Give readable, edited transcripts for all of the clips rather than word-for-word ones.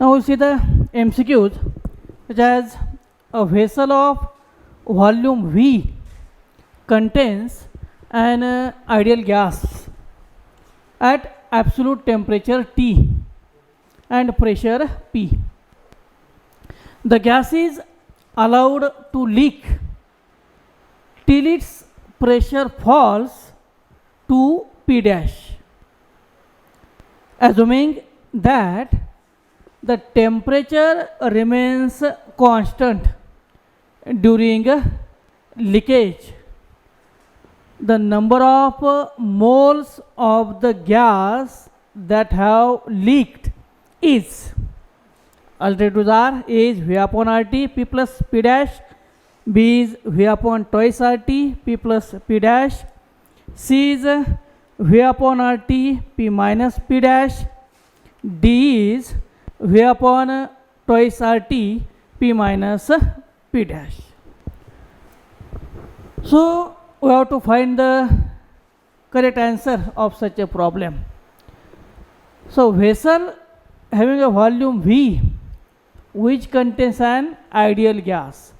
Now we see the MCQs, such as a vessel of volume V contains an ideal gas at absolute temperature T and pressure P. The gas is allowed to leak till its pressure falls to P dash, assuming that the temperature remains constant during leakage. The number of moles of the gas that have leaked is, alternatives are: A is V upon RT P plus P dash, B is V upon twice RT P plus P dash, C is V upon RT P minus P dash, D is V upon twice RT P minus P dash. So we have to find the correct answer of such a problem. So vessel having a volume V which contains an ideal gas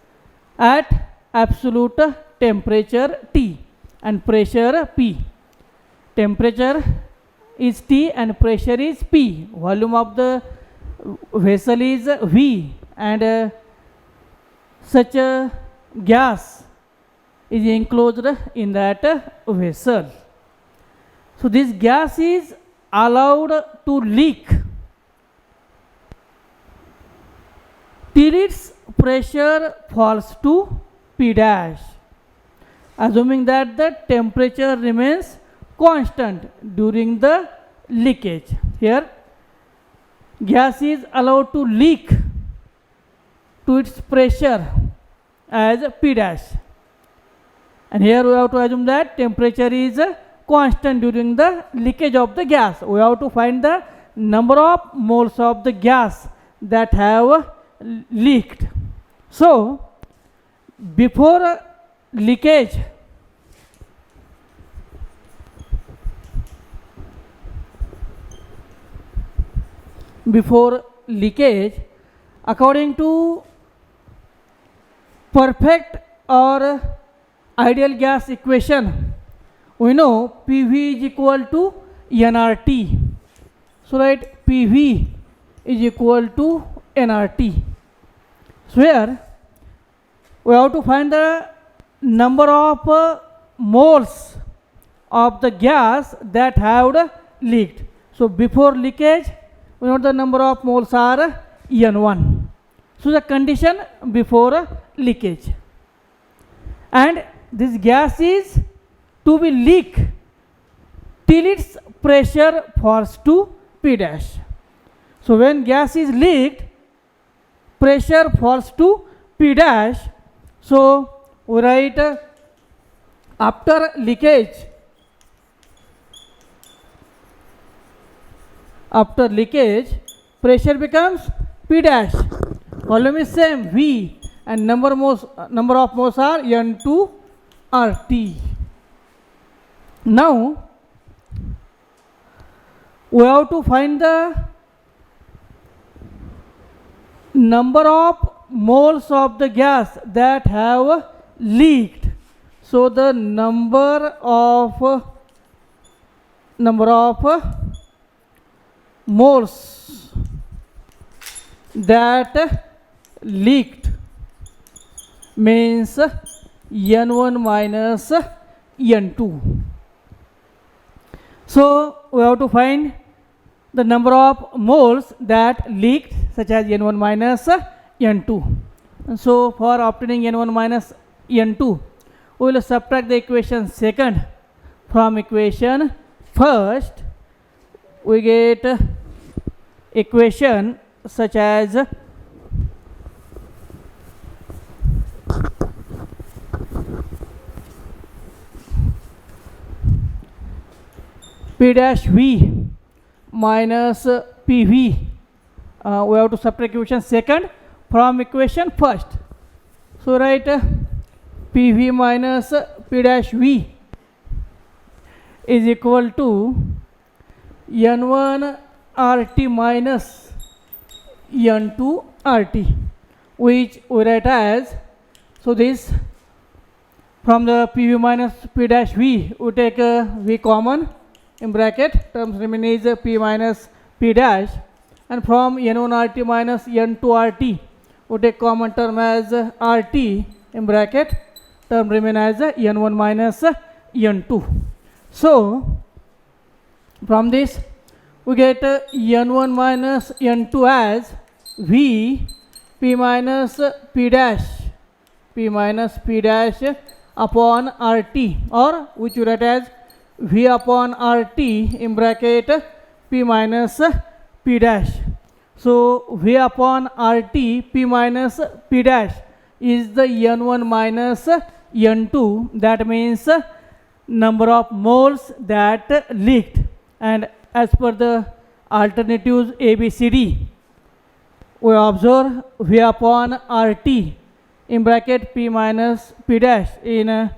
at absolute temperature T and pressure P. Temperature is T and pressure is P. Volume of the vessel is V, and such a gas is enclosed in that vessel. So this gas is allowed to leak till its pressure falls to P dash, assuming that the temperature remains constant during the leakage. Here gas is allowed to leak to its pressure as P dash, and here we have to assume that temperature is constant during the leakage of the gas. We have to find the number of moles of the gas that have leaked. So before leakage, according to perfect or ideal gas equation, we know PV is equal to nRT. So write PV is equal to nRT. So here we have to find the number of moles of the gas that have leaked. So before leakage, we know the number of moles are N1. So the condition before leakage, and this gas is to be leaked till its pressure falls to P dash. So when gas is leaked, pressure falls to P dash. So we write after leakage, pressure becomes P dash, volume is same V, and number of moles are N2 RT. Now we have to find the number of moles of the gas that have leaked. So the number of moles that leaked means N1 minus N2. So we have to find the number of moles that leaked, such as N1 minus N2. And so for obtaining N1 minus N2, we will subtract the equation second from equation first. We get equation such as P dash V minus PV. We have to subtract equation second from equation first. So write PV minus P dash V is equal to N1 RT minus N2 RT, which we write as, so this from the PV minus P dash V, we take V common in bracket, terms remain is P minus P dash, and from N1 RT minus N2 RT, we take common term as RT in bracket, term remain as N1 minus N2. So from this we get N1 minus N2 as V P minus P dash upon RT, or which you write as V upon RT in bracket P minus P dash. So V upon RT P minus P dash is the N1 minus N2, that means number of moles that leaked, and as per the alternatives A, B, C, D, we observe V upon RT in bracket P minus P dash in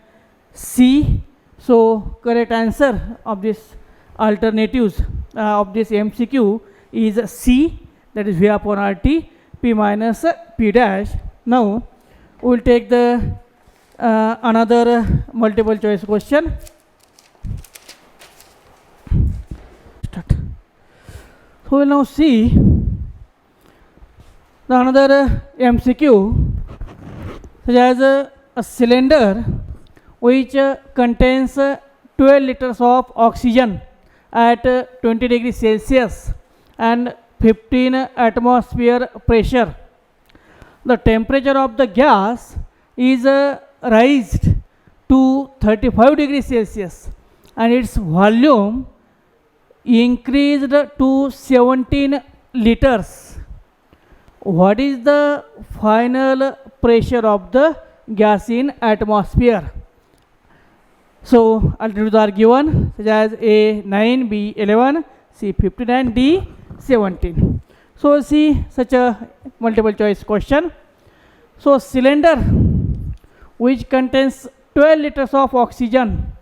C. So correct answer of this alternatives of this MCQ is C, that is V upon RT P minus P dash. Now we will take the another multiple choice question. Start. So we will now see the another MCQ, such as a cylinder which contains 12 liters of oxygen at 20 degrees Celsius and 15 atmosphere pressure. The temperature of the gas is raised to 35 degrees Celsius and its volume increased to 17 liters. What is the final pressure of the gas in atmosphere? So alternatives are given, such as A 9, B 11, C 15 and D 17. So see such a multiple choice question. So cylinder which contains 12 liters of oxygen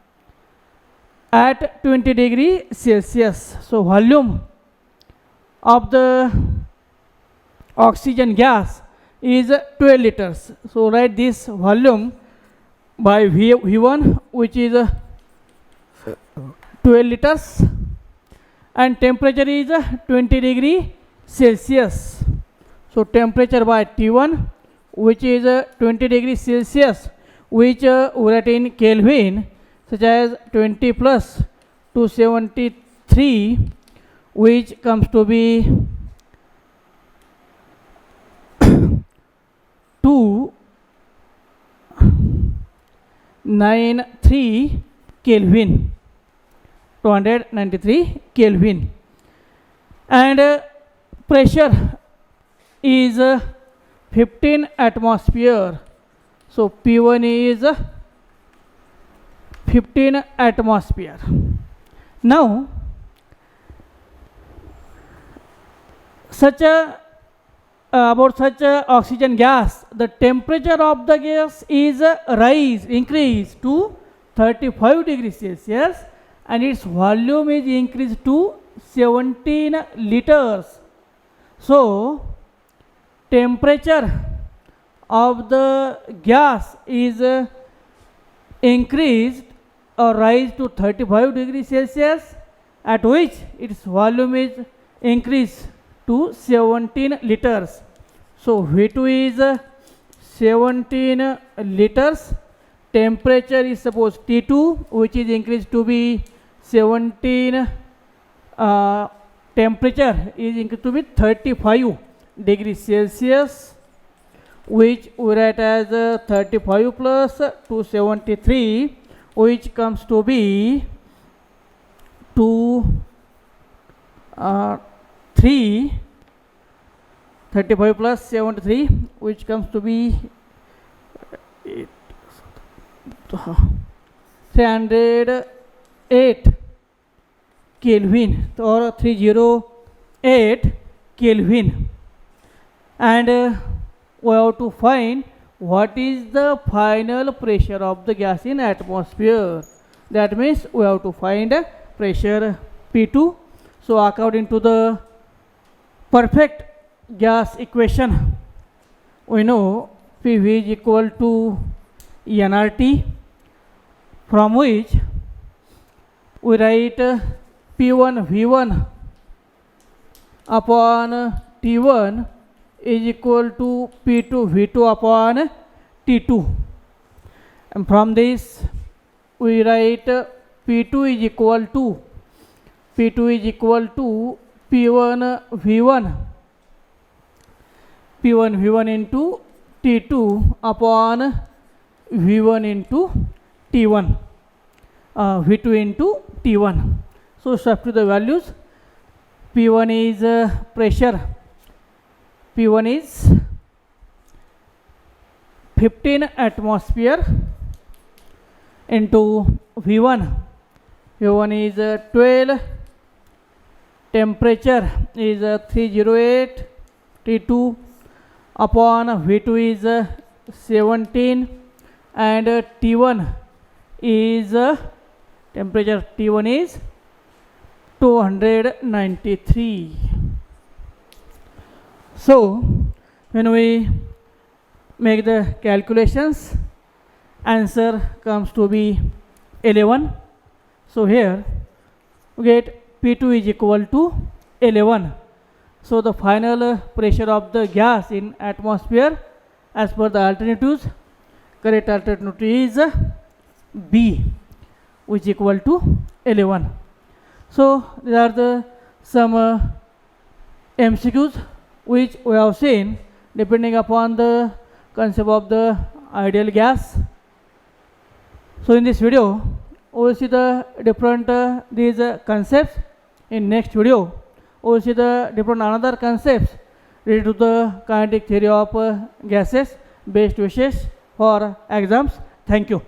at 20 degrees Celsius. So volume of the oxygen gas is 12 liters. So write this volume by V1, which is 12 liters, and temperature is 20 degrees Celsius. So temperature by T1, which is 20 degrees Celsius, which we write in Kelvin, such as 20 plus 273, which comes to be 293 Kelvin, 293 Kelvin, and pressure is 15 atmosphere. So P1 is 15 atmosphere. Now such a about such a oxygen gas, the temperature of the gas is increased to 35 degrees Celsius and its volume is increased to 17 liters. So temperature of the gas is increased or rise to 35 degrees Celsius, at which its volume is increased to 17 liters. So V2 is 17 liters. Temperature is suppose T2, which is increased to be 17. Temperature is increased to be 35 degrees Celsius, which we write as 35 plus 273, which comes to be 35 plus 73, which comes to be 308 Kelvin, or 308 Kelvin, and we have to find what is the final pressure of the gas in atmosphere. That means we have to find pressure P2. So according to the perfect gas equation, we know PV is equal to nRT, from which we write P1 V1 upon T1 is equal to P2 V2 upon T2, and from this we write P2 is equal to P1 V1 into T2 upon V1 into T1, V2 into T1. So substitute the values. P1 is pressure. P1 is 15 atmosphere into V1. V1 is 12. Temperature is 308 T2 upon V2 is 17, and T1 is temperature T1 is 293. So when we make the calculations, answer comes to be 11. So here we get P2 is equal to 11. So the final pressure of the gas in atmosphere as per the alternatives, correct alternative is B, which is equal to 11. So there are the some MCQs which we have seen depending upon the concept of the ideal gas. So in this video we will see the different these concepts. In next video we will see the different another concepts related to the kinetic theory of gases based wishes for exams. Thank you.